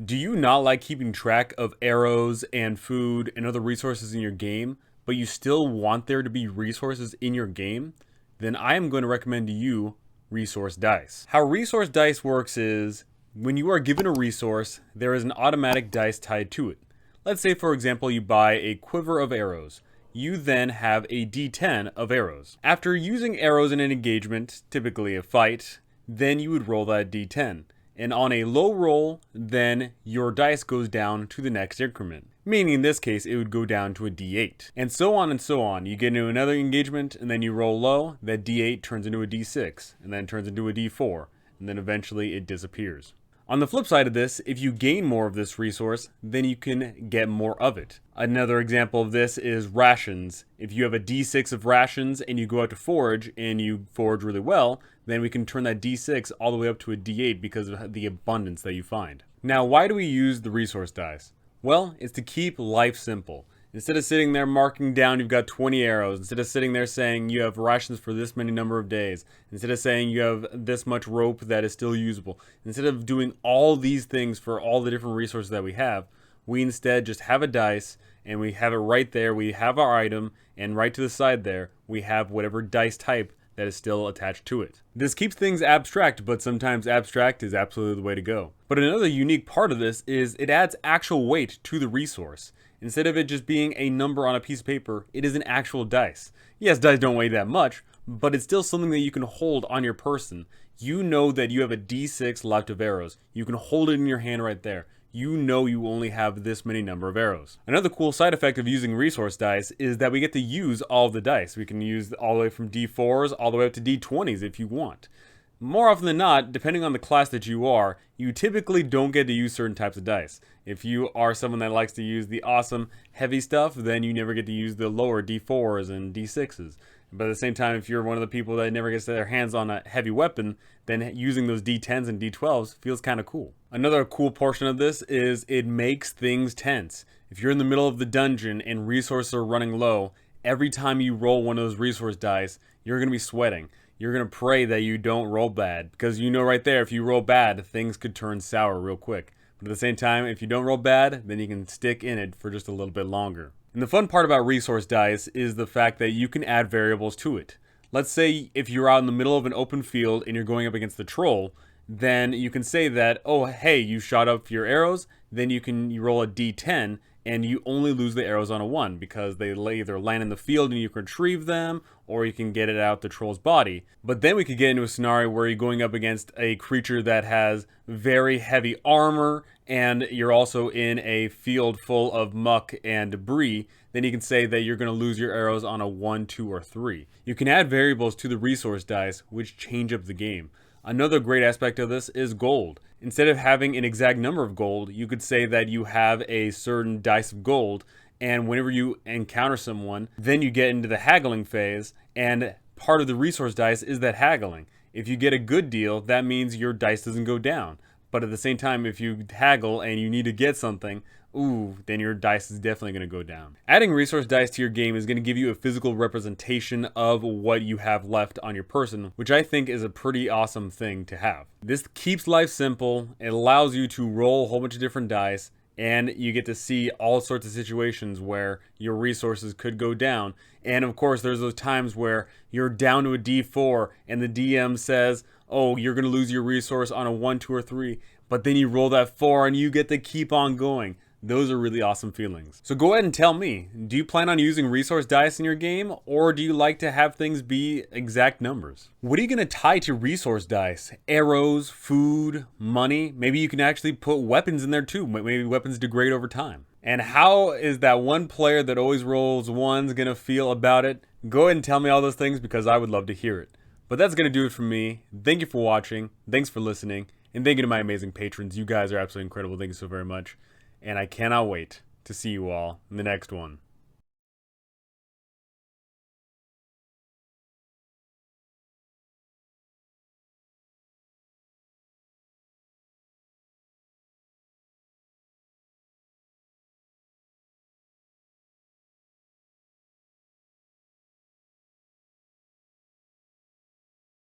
Do you not like keeping track of arrows and food and other resources in your game, but you still want there to be resources in your game? Then I am going to recommend to you Resource Dice. How Resource Dice works is when you are given a resource, there is an automatic dice tied to it. Let's say, for example, you buy a quiver of arrows. You then have a d10 of arrows. After using arrows in an engagement, typically a fight, then you would roll that d10. And on a low roll, then your dice goes down to the next increment. Meaning in this case, it would go down to a d8. And so on and so on. You get into another engagement, and then you roll low, that d8 turns into a d6, and then turns into a d4, and then eventually it disappears. On the flip side of this, if you gain more of this resource, then you can get more of it. Another example of this is rations. If you have a d6 of rations and you go out to forage and you forage really well, then we can turn that d6 all the way up to a d8 because of the abundance that you find. Now, why do we use the resource dice? Well, it's to keep life simple. Instead of sitting there marking down you've got 20 arrows, instead of sitting there saying you have rations for this many number of days, instead of saying you have this much rope that is still usable, instead of doing all these things for all the different resources that we instead just have a dice and we have it right there. We have our item, and right to the side there, we have whatever dice type that is still attached to it. This keeps things abstract, but sometimes abstract is absolutely the way to go. But another unique part of this is it adds actual weight to the resource. Instead of it just being a number on a piece of paper, it is an actual dice. Yes, dice don't weigh that much, but it's still something that you can hold on your person. You know that you have a d6 left of arrows. You can hold it in your hand right there. You know you only have this many number of arrows. Another cool side effect of using resource dice is that we get to use all of the dice. We can use all the way from d4s all the way up to d20s if you want. More often than not, depending on the class that you are, you typically don't get to use certain types of dice. If you are someone that likes to use the awesome heavy stuff, then you never get to use the lower d4s and d6s. But at the same time, if you're one of the people that never gets their hands on a heavy weapon, then using those d10s and d12s feels kind of cool. Another cool portion of this is it makes things tense. If you're in the middle of the dungeon and resources are running low, every time you roll one of those resource dice, you're going to be sweating. You're going to pray that you don't roll bad, because you know right there, if you roll bad, things could turn sour real quick. But at the same time, if you don't roll bad, then you can stick in it for just a little bit longer. And the fun part about resource dice is the fact that you can add variables to it. Let's say if you're out in the middle of an open field and you're going up against the troll, then you can say that, oh, hey, you shot up your arrows, then you roll a d10, and you only lose the arrows on a 1 because they either land in the field and you can retrieve them, or you can get it out the troll's body. But then we could get into a scenario where you're going up against a creature that has very heavy armor, and you're also in a field full of muck and debris. Then you can say that you're going to lose your arrows on a 1, 2, or 3. You can add variables to the resource dice, which change up the game. Another great aspect of this is gold. Instead of having an exact number of gold, you could say that you have a certain dice of gold, and whenever you encounter someone, then you get into the haggling phase, and part of the resource dice is that haggling. If you get a good deal, that means your dice doesn't go down. But at the same time, if you haggle and you need to get something, then your dice is definitely going to go down. Adding resource dice to your game is going to give you a physical representation of what you have left on your person, which I think is a pretty awesome thing to have. This keeps life simple. It allows you to roll a whole bunch of different dice, and you get to see all sorts of situations where your resources could go down. And of course, there's those times where you're down to a D4 and the DM says, oh, you're going to lose your resource on a 1, 2, or 3. But then you roll that 4 and you get to keep on going. Those are really awesome feelings. So go ahead and tell me, do you plan on using resource dice in your game, or do you like to have things be exact numbers? What are you going to tie to resource dice? Arrows, food, money? Maybe you can actually put weapons in there too. Maybe weapons degrade over time. And how is that one player that always rolls ones going to feel about it? Go ahead and tell me all those things, because I would love to hear it. But that's going to do it for me. Thank you for watching. Thanks for listening. And thank you to my amazing patrons. You guys are absolutely incredible. Thank you so very much. And I cannot wait to see you all in the next one.